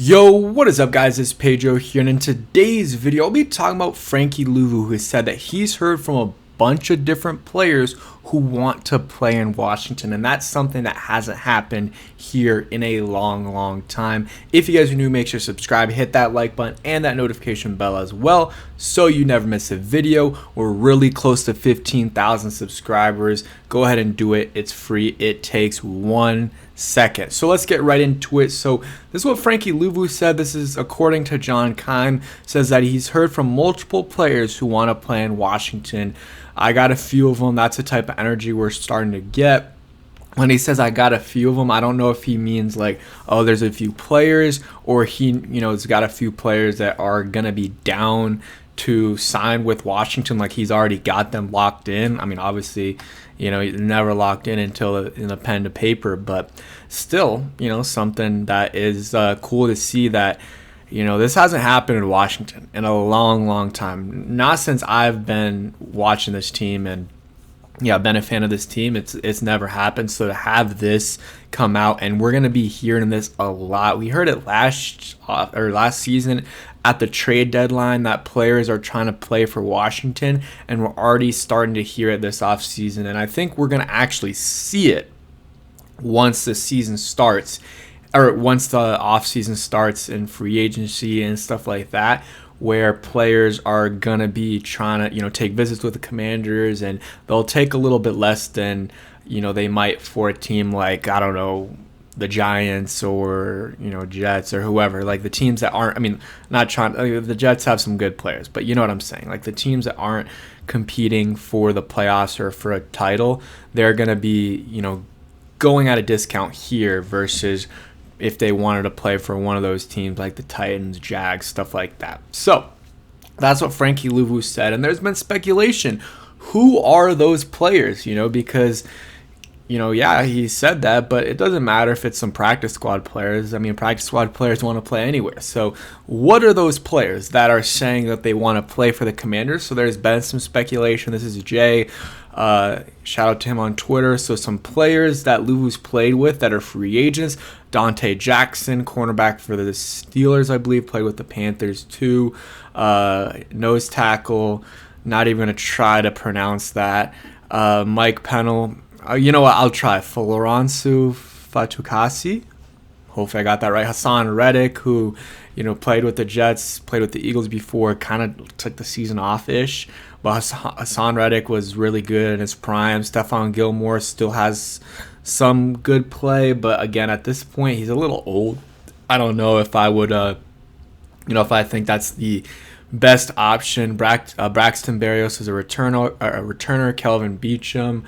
Yo, what is up guys, it's Pedro here, and in today's video I'll be talking about Frankie Luvu, who has said that he's heard from a bunch of different players who want to play in Washington, and that's something that hasn't happened here in a long time. If you guys are new, make sure to subscribe, hit that like button and that notification bell as well so you never miss a video. We're really close to 15,000 subscribers. Go ahead and do it. It's free. It takes 1 second. So let's get right into it. So this is what Frankie Luvu said. This is according to John Keim. Says that he's heard from multiple players who want to play in Washington. I got a few of them. That's the type of energy we're starting to get. When he says I got a few of them, I don't know if he means like, oh, there's a few players, or he, has got a few players that are going to be down to sign with Washington, like he's already got them locked in. I mean, obviously, he's never locked in until in the pen to paper, but still, something that is cool to see that, this hasn't happened in Washington in a long time. Not since I've been watching this team and I've been a fan of this team. It's never happened. So to have this come out, and we're gonna be hearing this a lot. We heard it last season at the trade deadline that players are trying to play for Washington, and we're already starting to hear it this offseason. And I think we're gonna actually see it once the season starts, or once the offseason starts in free agency and stuff like that, where players are going to be trying to, take visits with the Commanders, and they'll take a little bit less than, they might for a team like, I don't know, the Giants or, Jets or whoever, like the teams that aren't, the Jets have some good players, but you know what I'm saying? Like the teams that aren't competing for the playoffs or for a title, they're going to be, going at a discount here versus if they wanted to play for one of those teams like the Titans, Jags, stuff like that. So that's what Frankie Luvu said, and there's been speculation. Who are those players? Because he said that, but it doesn't matter if it's some practice squad players. I mean, practice squad players want to play anywhere. So what are those players that are saying that they want to play for the Commanders? So there's been some speculation. This is Jay. Shout out to him on Twitter. So some players that Luvu's played with that are free agents. Dante Jackson, cornerback for the Steelers, I believe, played with the Panthers too. Nose tackle, not even going to try to pronounce that. Mike Pennell. You know what? I'll try. Florensu Fatukasi. Hopefully I got that right. Hassan Reddick, who, played with the Jets, played with the Eagles before, kind of took the season off-ish. But Hassan Reddick was really good in his prime. Stephon Gilmore still has some good play, but again, at this point, he's a little old. I don't know if I would, if I think that's the best option. Braxton Berrios is a returner. Kelvin Beachum,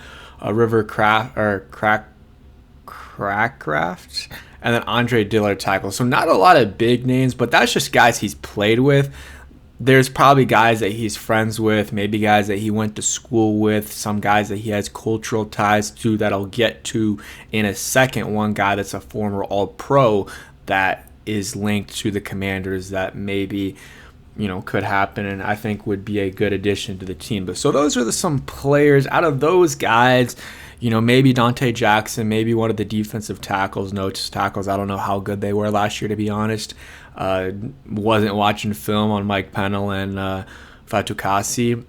Crackcraft, and then Andre Dillard tackle. So not a lot of big names, but that's just guys he's played with. There's probably guys that he's friends with, maybe guys that he went to school with, some guys that he has cultural ties to that I'll get to in a second. One guy that's a former All-Pro that is linked to the Commanders that maybe, could happen and I think would be a good addition to the team. But so those are some players. Out of those guys, maybe Dante Jackson, maybe one of the defensive tackles, nose tackles. I don't know how good they were last year, to be honest. Wasn't watching film on Mike Pennell and Fatukasi.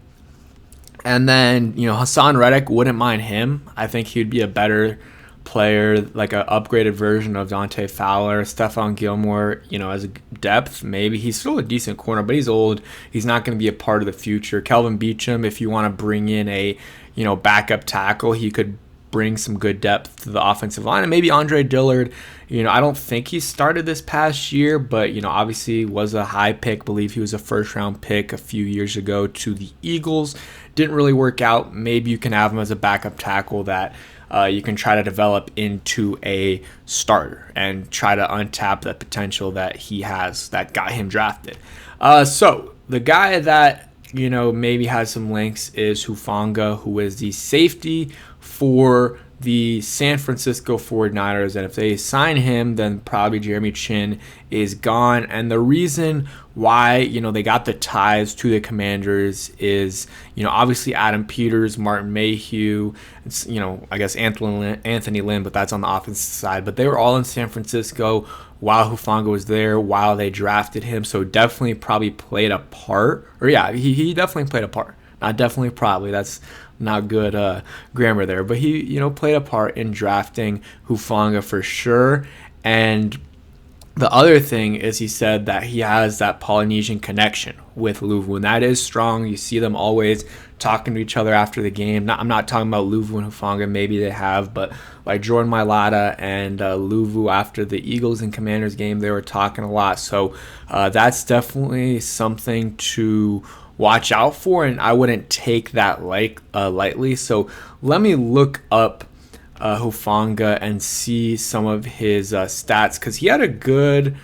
And then, Hassan Reddick, wouldn't mind him. I think he'd be a better player, like an upgraded version of Dante Fowler. Stephon Gilmore, as a depth, maybe. He's still a decent corner, but he's old. He's not going to be a part of the future. Kelvin Beachum, if you want to bring in a, backup tackle, he could bring some good depth to the offensive line. And maybe Andre Dillard, I don't think he started this past year, but, obviously was a high pick. I believe he was a first-round pick a few years ago to the Eagles. Didn't really work out. Maybe you can have him as a backup tackle that you can try to develop into a starter and try to untap the potential that he has that got him drafted. So the guy that, maybe has some links is Hufanga, who is the safety for the San Francisco 49ers, and if they sign him, then probably Jeremy Chin is gone. And the reason why, they got the ties to the Commanders is, obviously Adam Peters, Martin Mayhew, I guess Anthony Lynn, but that's on the offensive side. But they were all in San Francisco while Hufanga was there, while they drafted him. So definitely probably played a part. Or yeah, he definitely played a part. Not definitely, probably. That's not good grammar there. But he, played a part in drafting Hufanga for sure. And the other thing is he said that he has that Polynesian connection with Luvu, and that is strong. You see them always talking to each other after the game. I'm not talking about Luvu and Hufanga. Maybe they have, but like Jordan Mailata and Luvu after the Eagles and Commanders game, they were talking a lot. So that's definitely something to watch out for, and I wouldn't take that lightly. So let me look up Hufanga and see some of his stats, because he had a good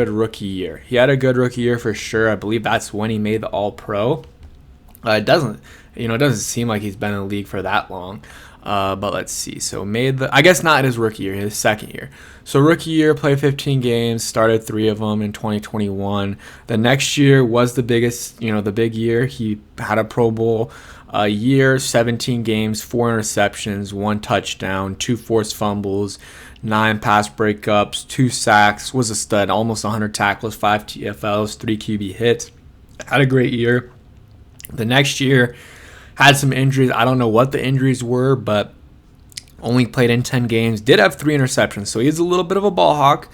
rookie year. He had a good rookie year for sure. I believe that's when he made the All-Pro. It doesn't seem like he's been in the league for that long. But let's see. So I guess not his rookie year, his second year. So rookie year, played 15 games, started 3 of them in 2021. The next year was the biggest, the big year. He had a Pro Bowl year, 17 games, 4 interceptions, 1 touchdown, 2 forced fumbles, 9 pass breakups, 2 sacks, was a stud, almost 100 tackles, 5 TFLs, 3 QB hits. Had a great year. The next year, had some injuries. I don't know what the injuries were, but only played in 10 games. Did have 3 interceptions, so he's a little bit of a ball hawk.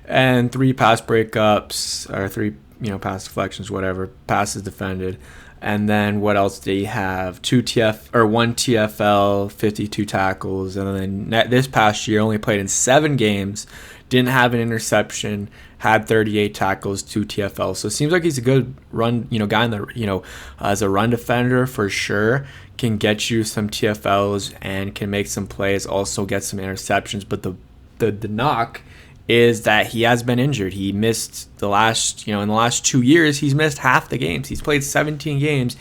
And 3 pass breakups, or 3, pass deflections, whatever, passes defended. And then what else did he have? 1 TFL, 52 tackles. And then this past year, only played in 7 games. Didn't have an interception. Had 38 tackles, 2 TFL. So it seems like he's a good run, guy in the, as a run defender for sure. Can get you some TFLs and can make some plays. Also get some interceptions. But the knock is that he has been injured. He missed in the last 2 years, he's missed half the games. He's played 17 games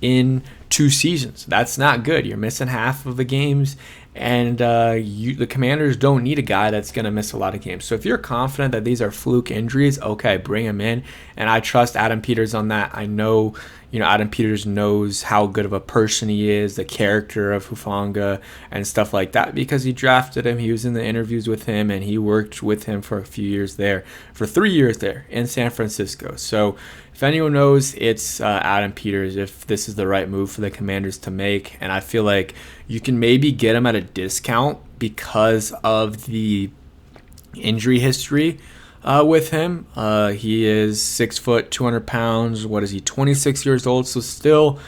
in 2 seasons. That's not good. You're missing half of the games, and the Commanders don't need a guy that's going to miss a lot of games. So if you're confident that these are fluke injuries, okay, bring him in. And I trust Adam Peters on that. I know, Adam Peters knows how good of a person he is, the character of Hufanga and stuff like that, because he drafted him. He was in the interviews with him, and he worked with him for 3 years there in San Francisco. So if anyone knows, it's Adam Peters, if this is the right move for the Commanders to make. And I feel like you can maybe get him at a discount because of the injury history with him. He is 6 foot, 200 pounds. What is he, 26 years old? So still,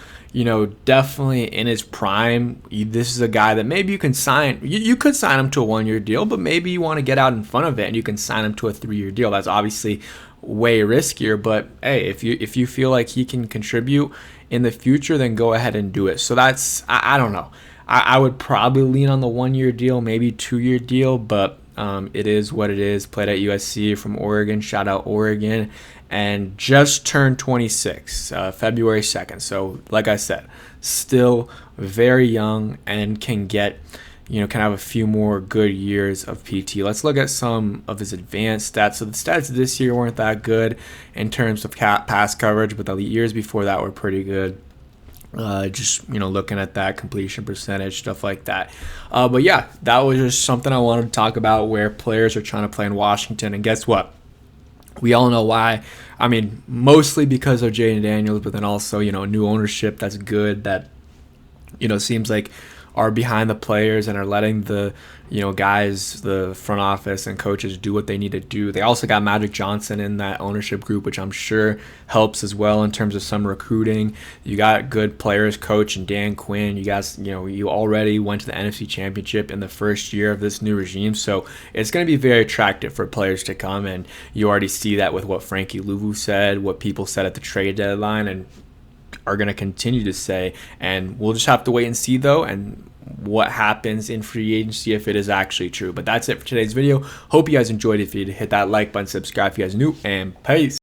definitely in his prime. This is a guy that maybe you can sign. You could sign him to a 1-year deal, but maybe you want to get out in front of it and you can sign him to a 3-year deal. That's obviously way riskier, but hey, if you feel like he can contribute in the future, then go ahead and do it. So that's, I don't know. I would probably lean on the 1-year deal, maybe 2-year deal, but it is what it is. Played at USC from Oregon. Shout out Oregon. And just turned 26, February 2nd. So like I said, still very young and can get, can have a few more good years of PT. Let's look at some of his advanced stats. So the stats this year weren't that good in terms of pass coverage, but the years before that were pretty good. Just looking at that completion percentage, stuff like that. But yeah, that was just something I wanted to talk about, where players are trying to play in Washington. And guess what? We all know why. I mean, mostly because of Jaden Daniels, but then also, new ownership that's good, that, seems like are behind the players and are letting the, guys, the front office and coaches do what they need to do. They also got Magic Johnson in that ownership group, which I'm sure helps as well in terms of some recruiting. You got good players coach and Dan Quinn. You guys, you already went to the NFC Championship in the first year of this new regime. So it's going to be very attractive for players to come. And you already see that with what Frankie Luvu said, what people said at the trade deadline, and are going to continue to say. And we'll just have to wait and see, though, and what happens in free agency, if it is actually true. But that's it for today's video. Hope you guys enjoyed. If you hit that like button, subscribe if you guys are new, and peace.